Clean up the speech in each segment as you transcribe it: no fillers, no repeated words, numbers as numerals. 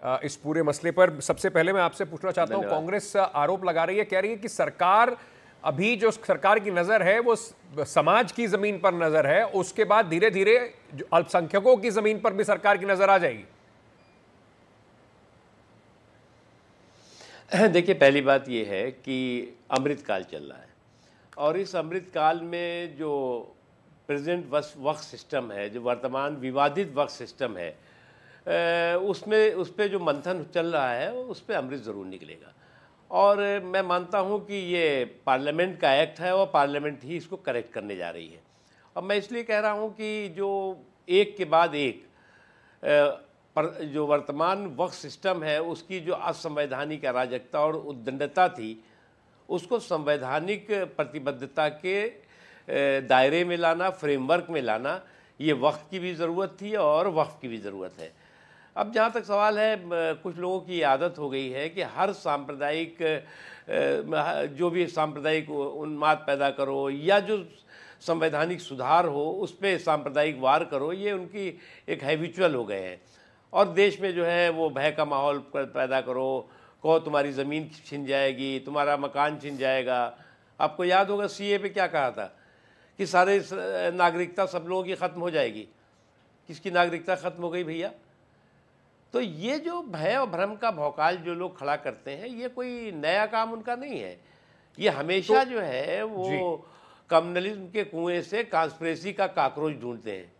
इस पूरे मसले पर। सबसे पहले मैं आपसे पूछना चाहता हूं, कांग्रेस आरोप लगा रही है, कह रही है कि सरकार अभी जो सरकार की नजर है वो समाज की जमीन पर नजर है, उसके बाद धीरे धीरे अल्पसंख्यकों की जमीन पर भी सरकार की नजर आ जाएगी। देखिए, पहली बात यह है कि अमृतकाल चल रहा है और इस अमृतकाल में जो प्रेजेंट वक्फ सिस्टम है, जो वर्तमान विवादित वक्फ सिस्टम है, उसमें उस पर जो मंथन चल रहा है उस पर अमृत ज़रूर निकलेगा। और मैं मानता हूं कि ये पार्लियामेंट का एक्ट है और पार्लियामेंट ही इसको करेक्ट करने जा रही है। और मैं इसलिए कह रहा हूं कि जो एक के बाद एक पर जो वर्तमान वक्फ सिस्टम है उसकी जो असंवैधानिक अराजकता और उद्दंडता थी, उसको संवैधानिक प्रतिबद्धता के दायरे में लाना, फ्रेमवर्क में लाना, ये वक्त की भी ज़रूरत थी और वक्फ की भी ज़रूरत है। अब जहाँ तक सवाल है, कुछ लोगों की आदत हो गई है कि हर सांप्रदायिक जो भी सांप्रदायिक उन्माद पैदा करो या जो संवैधानिक सुधार हो उस पर सांप्रदायिक वार करो, ये उनकी एक हैबिचुअल हो गए हैं। और देश में जो है वो भय का माहौल पैदा करो, कहो तुम्हारी ज़मीन छिन जाएगी, तुम्हारा मकान छिन जाएगा। आपको याद होगा सीए पे क्या कहा था कि सारे नागरिकता सब लोगों की ख़त्म हो जाएगी। किसकी नागरिकता ख़त्म हो गई भैया? तो ये जो भय और भ्रम का भौकाल जो लोग खड़ा करते हैं, ये कोई नया काम उनका नहीं है। ये हमेशा जो है वो कम्युनलिज्म के कुएं से कॉन्स्पिरेसी का काकरोच ढूंढते हैं।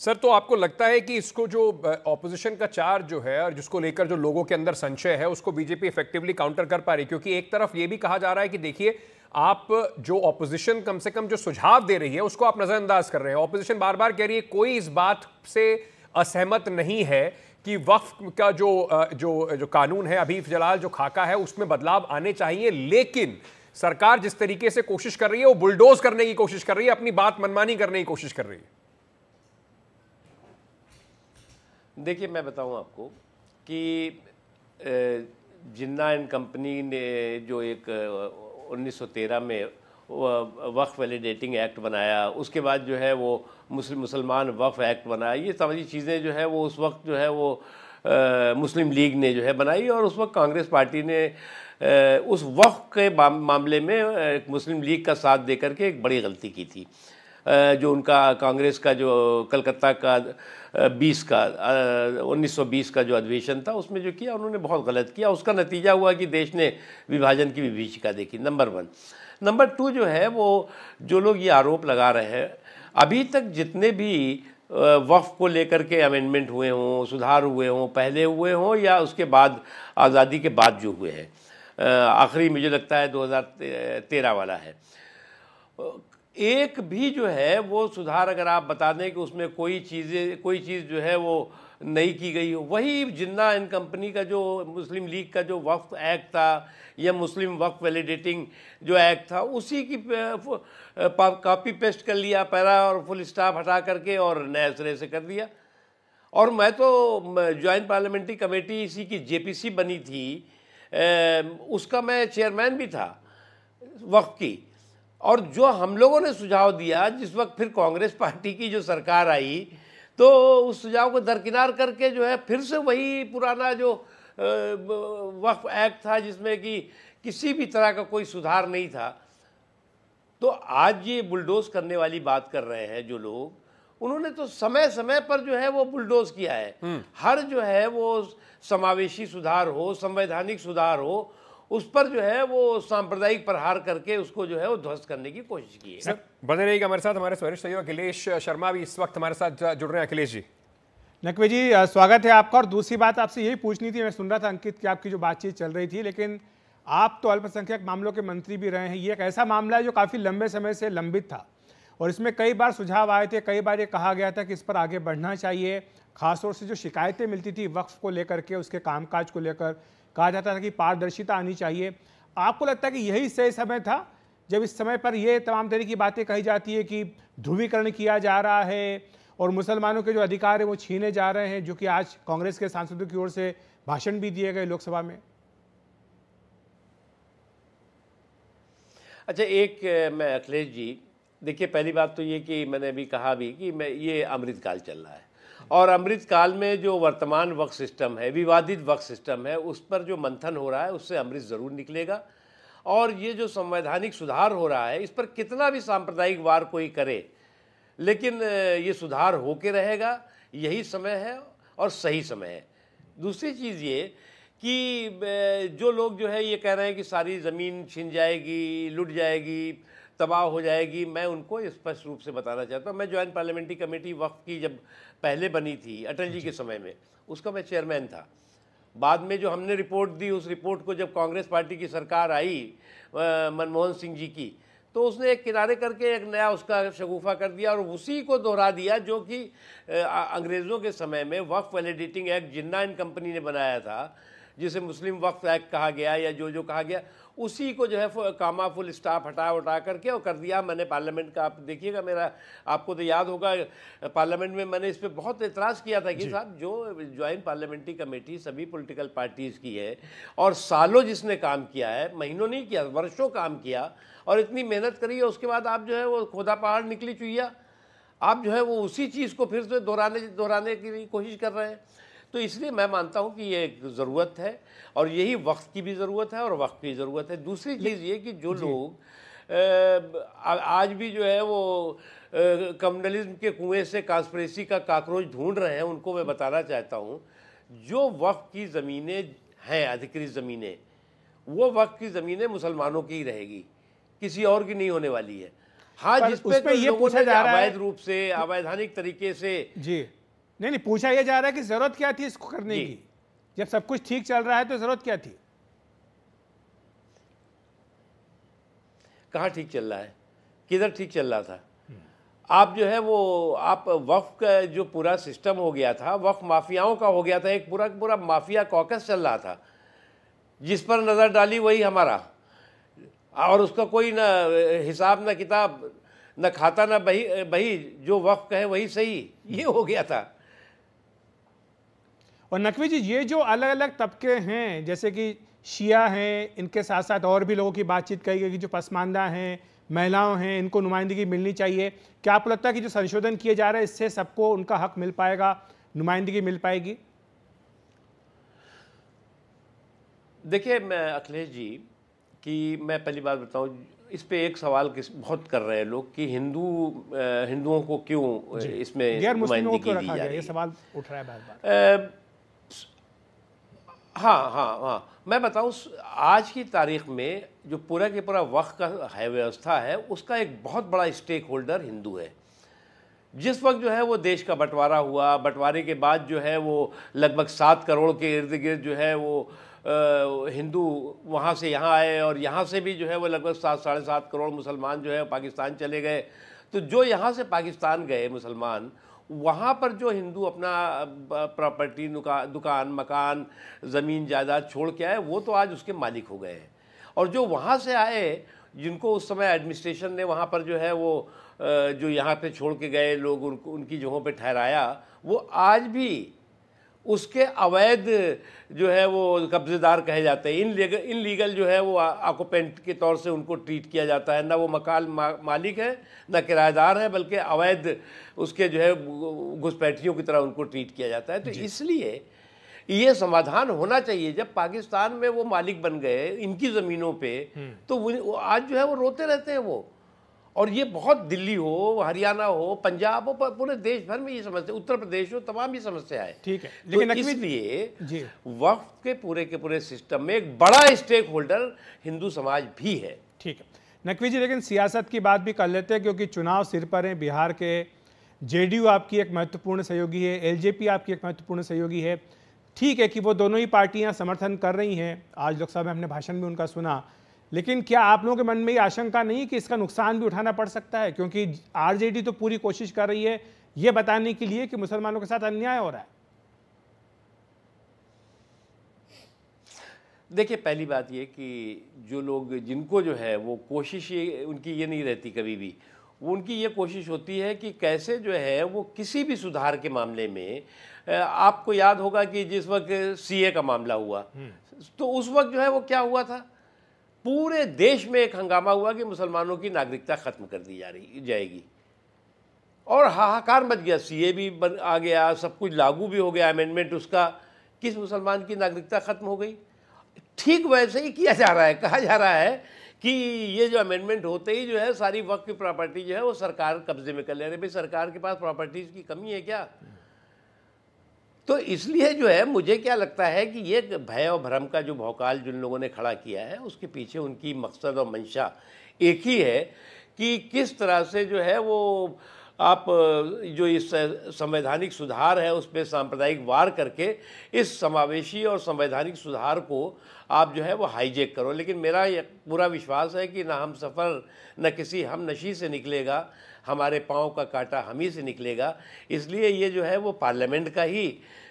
सर, तो आपको लगता है कि इसको जो ऑपोजिशन का चार्ज जो है और जिसको लेकर जो लोगों के अंदर संशय है उसको बीजेपी इफेक्टिवली काउंटर कर पा रही? क्योंकि एक तरफ ये भी कहा जा रहा है कि देखिए, आप जो ऑपोजिशन कम से कम जो सुझाव दे रही है उसको आप नजरअंदाज कर रहे हैं। ऑपोजिशन बार बार कह रही है कोई इस बात से असहमत नहीं है कि वक्फ का जो कानून है, अभी फिलहाल जो खाका है उसमें बदलाव आने चाहिए, लेकिन सरकार जिस तरीके से कोशिश कर रही है वो बुलडोज करने की कोशिश कर रही है, अपनी बात मनमानी करने की कोशिश कर रही है। देखिए, मैं बताऊं आपको कि जिन्ना एंड कंपनी ने जो एक 1913 में वक्फ वैलिडेटिंग एक्ट बनाया, उसके बाद जो है वो मुसलमान वक्फ एक्ट बनाया, ये सारी चीज़ें जो है वो उस वक्त जो है वो मुस्लिम लीग ने जो है बनाई। और उस वक्त कांग्रेस पार्टी ने उस वक्फ के मामले में मुस्लिम लीग का साथ देकर के एक बड़ी गलती की थी। जो उनका कांग्रेस का जो कलकत्ता का 1920 का जो अधिवेशन था उसमें जो किया उन्होंने बहुत गलत किया। उसका नतीजा हुआ कि देश ने विभाजन की विभीषिका देखी, नंबर 1। नंबर 2 जो है वो जो लोग ये आरोप लगा रहे हैं, अभी तक जितने भी वक्फ को लेकर के अमेंडमेंट हुए हों, सुधार हुए हों, पहले हुए हों या उसके बाद आज़ादी के बाद जो हुए हैं, आखिरी मुझे लगता है 2013 वाला है, एक भी जो है वो सुधार अगर आप बता दें कि उसमें कोई चीज़ जो है वो नई की गई हो, वही जिन्ना एंड कंपनी का जो मुस्लिम लीग का जो वक्फ एक्ट था या मुस्लिम वक्फ वैलिडेटिंग जो एक्ट था, उसी की कॉपी पेस्ट कर लिया, पैरा और फुल स्टॉप हटा करके और नए सिरे से कर दिया। और मैं तो ज्वाइंट पार्लियामेंट्री कमेटी इसी की जेपीसी बनी थी, उसका मैं चेयरमैन भी था वक्फ की। और जो हम लोगों ने सुझाव दिया, जिस वक्त फिर कांग्रेस पार्टी की जो सरकार आई, तो उस सुझाव को दरकिनार करके जो है फिर से वही पुराना जो वक्फ एक्ट था जिसमें कि किसी भी तरह का कोई सुधार नहीं था। तो आज ये बुलडोज करने वाली बात कर रहे हैं जो लोग, उन्होंने तो समय समय पर जो है वो बुलडोज किया है। हर जो है वो समावेशी सुधार हो, संवैधानिक सुधार हो, उस पर जो है वो सांप्रदायिक प्रहार करके उसको जो है वो ध्वस्त करने की कोशिश की है। सर, बने रहिएगा हमारे साथ। हमारे वरिष्ठ सहयोगी अखिलेश शर्मा भी इस वक्त हमारे साथ जुड़ रहे हैं। अखिलेश जी, नकवी जी, स्वागत है आपका। और दूसरी बात आपसे यही पूछनी थी, मैं सुन रहा था अंकित की आपकी जो बातचीत चल रही थी, लेकिन आप तो अल्पसंख्यक मामलों के मंत्री भी रहे हैं। ये एक ऐसा मामला है जो काफ़ी लंबे समय से लंबित था और इसमें कई बार सुझाव आए थे, कई बार ये कहा गया था कि इस पर आगे बढ़ना चाहिए। खासतौर से जो शिकायतें मिलती थी वक्फ को लेकर के, उसके कामकाज को लेकर कहा जाता था कि पारदर्शिता आनी चाहिए। आपको लगता है कि यही सही समय था जब इस समय पर यह तमाम तरह की बातें कही जाती है कि ध्रुवीकरण किया जा रहा है और मुसलमानों के जो अधिकार है वो छीने जा रहे हैं, जो कि आज कांग्रेस के सांसदों की ओर से भाषण भी दिए गए लोकसभा में? अच्छा, एक मैं अखिलेश जी, देखिए, पहली बात तो ये कि मैंने अभी कहा भी कि ये अमृतकाल चल रहा है और अमृत काल में जो वर्तमान वक्फ सिस्टम है, विवादित वक्फ सिस्टम है, उस पर जो मंथन हो रहा है उससे अमृत ज़रूर निकलेगा। और ये जो संवैधानिक सुधार हो रहा है, इस पर कितना भी सांप्रदायिक वार कोई करे, लेकिन ये सुधार होके रहेगा। यही समय है और सही समय है। दूसरी चीज़ ये कि जो लोग जो है ये कह रहे हैं कि सारी ज़मीन छिन जाएगी, लुट जाएगी, तबाह हो जाएगी, मैं उनको स्पष्ट रूप से बताना चाहता हूँ। मैं जॉइंट पार्लियामेंट्री कमेटी वक्फ की जब पहले बनी थी अटल जी के समय में, उसका मैं चेयरमैन था। बाद में जो हमने रिपोर्ट दी, उस रिपोर्ट को जब कांग्रेस पार्टी की सरकार आई मनमोहन सिंह जी की, तो उसने एक किनारे करके एक नया उसका शगुफा कर दिया और उसी को दोहरा दिया जो कि अंग्रेज़ों के समय में Waqf validating act Jinnah and company ने बनाया था, जिसे मुस्लिम वक्फ एक्ट कहा गया या जो कहा गया, उसी को जो है कामा फुल स्टाफ हटा करके और कर दिया मैंने पार्लियामेंट का। आप देखिएगा, मेरा आपको तो याद होगा पार्लियामेंट में मैंने इस पर बहुत एतराज़ किया था कि साहब जो ज्वाइंट पार्लियामेंट्री कमेटी सभी पॉलिटिकल पार्टीज़ की है और सालों जिसने काम किया है, महीनों नहीं किया, वर्षों काम किया और इतनी मेहनत करी है, उसके बाद आप जो है वो खोदा पहाड़ निकली चुहिया, आप जो है वो उसी चीज़ को फिर से दोहराने की कोशिश कर रहे हैं। तो इसलिए मैं मानता हूं कि ये एक ज़रूरत है और यही वक्त की भी ज़रूरत है और वक्त की ज़रूरत है। दूसरी चीज़ ये कि जो लोग आज भी जो है वो कम्युनलिज्म के कुएं से कॉन्स्पिरेसी का काकरोच ढूंढ रहे हैं, उनको मैं बताना चाहता हूं, जो वक्त की ज़मीनें हैं, अधिकृत ज़मीनें, वो वक्त की ज़मीनें मुसलमानों की ही रहेगी, किसी और की नहीं होने वाली है। हाँ, जिस पे ये पूछा जा रहा है अवैध रूप से, अवैधानिक तरीके से, जी नहीं, पूछा यह जा रहा है कि जरूरत क्या थी इसको करने की? जब सब कुछ ठीक चल रहा है तो जरूरत क्या थी? कहाँ ठीक चल रहा है, किधर ठीक चल रहा था? आप जो है वो आप वक्फ का जो पूरा सिस्टम हो गया था, वक्फ माफियाओं का हो गया था, एक पूरा माफिया कॉकस चल रहा था, जिस पर नज़र डाली वही हमारा, और उसका कोई ना हिसाब ना किताब, न खाता ना बही, जो वक्फ कहे वही सही, ये हो गया था। और नकवी जी, ये जो अलग अलग तबके हैं, जैसे कि शिया हैं, इनके साथ साथ और भी लोगों की बातचीत कही गई कि जो पसमानदा हैं, महिलाओं हैं, इनको नुमाइंदगी मिलनी चाहिए। क्या आपको लगता है कि जो संशोधन किए जा रहे हैं इससे सबको उनका हक मिल पाएगा, नुमाइंदगी मिल पाएगी? देखिए मैं अखिलेश जी कि मैं पहली बात बताऊं, इस पे एक सवाल बहुत कर रहे हैं लोग कि हिंदुओं को क्यों इसमें नुमाइंदगी दी जा रही है, ये सवाल उठ रहा है बार-बार। हाँ, मैं बताऊं, आज की तारीख में जो पूरा के पूरा वक्फ का है व्यवस्था है, उसका एक बहुत बड़ा स्टेक होल्डर हिंदू है। जिस वक्त जो है वो देश का बंटवारा हुआ, बंटवारे के बाद जो है वो लगभग 7 करोड़ के इर्द गिर्द जो है वो हिंदू वहाँ से यहाँ आए और यहाँ से भी जो है वो लगभग 7-7.5 करोड़ मुसलमान जो है पाकिस्तान चले गए। तो जो यहाँ से पाकिस्तान गए मुसलमान, वहाँ पर जो हिंदू अपना प्रॉपर्टी, दुकान, मकान, ज़मीन जायदाद छोड़ के आए, वो तो आज उसके मालिक हो गए हैं। और जो वहाँ से आए, जिनको उस समय एडमिनिस्ट्रेशन ने वहाँ पर जो है वो जो यहाँ पे छोड़ के गए लोग उनकी जगहों पे ठहराया, वो आज भी उसके अवैध जो है वो कब्जेदार कहे जाते हैं। इनलीगल जो है वो ऑक्यूपेंट के तौर से उनको ट्रीट किया जाता है। ना वो मकान मालिक है, ना किराएदार है, बल्कि अवैध उसके जो है घुसपैठियों की तरह उनको ट्रीट किया जाता है। तो इसलिए ये समाधान होना चाहिए। जब पाकिस्तान में वो मालिक बन गए इनकी ज़मीनों पे, तो वो आज जो है वो रोते रहते हैं वो। और ये बहुत दिल्ली हो, हरियाणा हो, पंजाब हो, पूरे देश भर में ये समस्या, उत्तर प्रदेश हो, तमाम ये समस्या है। ठीक है, लेकिन तो इसलिए वक्फ के पूरे सिस्टम में एक बड़ा स्टेक होल्डर हिंदू समाज भी है। ठीक है नकवी जी, लेकिन सियासत की बात भी कर लेते हैं, क्योंकि चुनाव सिर पर है। बिहार के जेडीयू आपकी एक महत्वपूर्ण सहयोगी है, एलजेपी आपकी एक महत्वपूर्ण सहयोगी है। ठीक है कि वो दोनों ही पार्टियां समर्थन कर रही हैं, आज लोकसभा में हमने भाषण भी उनका सुना, लेकिन क्या आप लोगों के मन में ये आशंका नहीं कि इसका नुकसान भी उठाना पड़ सकता है? क्योंकि आरजेडी तो पूरी कोशिश कर रही है ये बताने के लिए कि मुसलमानों के साथ अन्याय हो रहा है। देखिए, पहली बात ये कि जो लोग, जिनको जो है वो कोशिश उनकी ये नहीं रहती कभी भी, वो उनकी ये कोशिश होती है कि कैसे जो है वो किसी भी सुधार के मामले में, आपको याद होगा कि जिस वक्त सीए का मामला हुआ, तो उस वक्त जो है वो क्या हुआ था, पूरे देश में एक हंगामा हुआ कि मुसलमानों की नागरिकता खत्म कर दी जाएगी। और हाहाकार मच गया, सीए भी आ गया, सब कुछ लागू भी हो गया, अमेंडमेंट उसका, किस मुसलमान की नागरिकता खत्म हो गई? ठीक वैसे ही किया जा रहा है, कहा जा रहा है कि ये जो अमेंडमेंट होते ही जो है सारी वक्फ की प्रॉपर्टी जो है वो सरकार कब्जे में कर ले रही है। भाई सरकार के पास प्रॉपर्टीज की कमी है क्या? तो इसलिए जो है मुझे क्या लगता है कि ये भय और भ्रम का जो भौकाल जिन लोगों ने खड़ा किया है उसके पीछे उनकी मकसद और मंशा एक ही है कि किस तरह से जो है वो आप जो इस संवैधानिक सुधार है उस पर सांप्रदायिक वार करके इस समावेशी और संवैधानिक सुधार को आप जो है वो हाईजैक करो। लेकिन मेरा पूरा विश्वास है कि ना हम सफ़र न किसी हम नशी से निकलेगा, हमारे पाँव का कांटा हम ही से निकलेगा। इसलिए ये जो है वो पार्लियामेंट का ही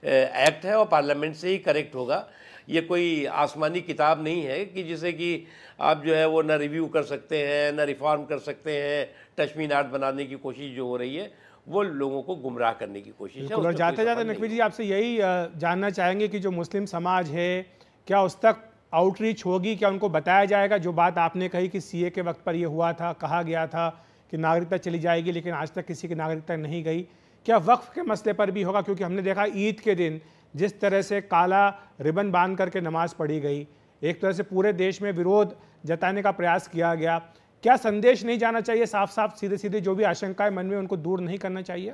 एक्ट है और पार्लियामेंट से ही करेक्ट होगा। ये कोई आसमानी किताब नहीं है कि जिसे कि आप जो है वो न रिव्यू कर सकते हैं न रिफॉर्म कर सकते हैं। टचमी आर्ट बनाने की कोशिश जो हो रही है वो लोगों को गुमराह करने की कोशिश है। और जाते जाते नकवी जी आपसे यही जानना चाहेंगे कि जो मुस्लिम समाज है क्या उस तक आउटरीच होगी, क्या उनको बताया जाएगा जो बात आपने कही कि सीए के वक्त पर ये हुआ था, कहा गया था कि नागरिकता चली जाएगी लेकिन आज तक किसी की नागरिकता नहीं गई, क्या वक्फ के मसले पर भी होगा? क्योंकि हमने देखा ईद के दिन जिस तरह से काला रिबन बांध करके नमाज पढ़ी गई, एक तरह से पूरे देश में विरोध जताने का प्रयास किया गया, क्या संदेश नहीं जाना चाहिए साफ साफ सीधे सीधे जो भी आशंकाएं मन में उनको दूर नहीं करना चाहिए?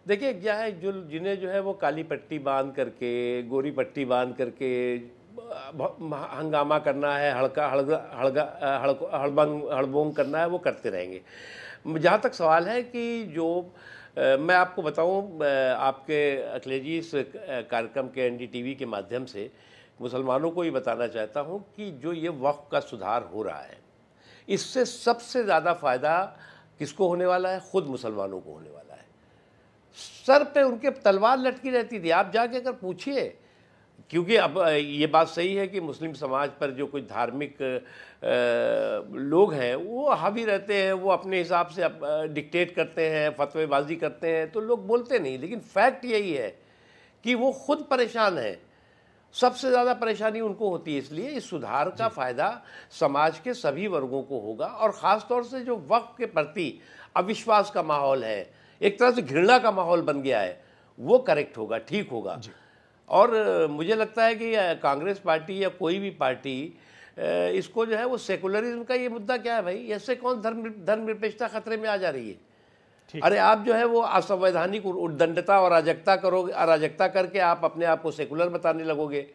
देखिए क्या है, जो जिन्हें जो है वो काली पट्टी बांध करके गोरी पट्टी बांध करके हंगामा करना है, हड़बोंग करना है, वो करते रहेंगे। जहाँ तक सवाल है कि जो मैं आपको बताऊं, आपके अखिलेश जी इस कार्यक्रम के एनडीटीवी के माध्यम से मुसलमानों को ये बताना चाहता हूं कि जो ये वक्फ का सुधार हो रहा है इससे सबसे ज़्यादा फ़ायदा किसको होने वाला है? खुद मुसलमानों को होने वाला है। सर पे उनके तलवार लटकी रहती थी, आप जाके अगर पूछिए, क्योंकि अब ये बात सही है कि मुस्लिम समाज पर जो कुछ धार्मिक लोग हैं वो हावी रहते हैं, वो अपने हिसाब से डिक्टेट करते हैं, फतवेबाजी करते हैं, तो लोग बोलते नहीं। लेकिन फैक्ट यही है कि वो खुद परेशान है, सबसे ज़्यादा परेशानी उनको होती है। इसलिए इस सुधार का फ़ायदा समाज के सभी वर्गों को होगा और ख़ास तौर से जो वक्फ के प्रति अविश्वास का माहौल है, एक तरह से घृणा का माहौल बन गया है, वो करेक्ट होगा, ठीक होगा। और मुझे लगता है कि कांग्रेस पार्टी या कोई भी पार्टी इसको जो है वो सेकुलरिज्म का ये मुद्दा क्या है भाई, ऐसे कौन धर्मनिरपेक्षता खतरे में आ जा रही है? अरे आप जो है वो असंवैधानिक उद्दंडता और अराजकता करके आप अपने आप को सेकुलर बताने लगोगे।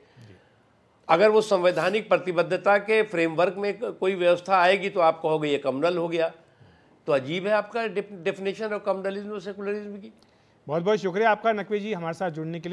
अगर वो संवैधानिक प्रतिबद्धता के फ्रेमवर्क में कोई व्यवस्था आएगी तो आप कहोगे ये कम्युनल हो गया। तो अजीब है आपका डेफिनेशन ऑफ कम्युनलिज्म और सेकुलरिज्म की। बहुत बहुत शुक्रिया आपका नकवी जी हमारे साथ जुड़ने के लिए।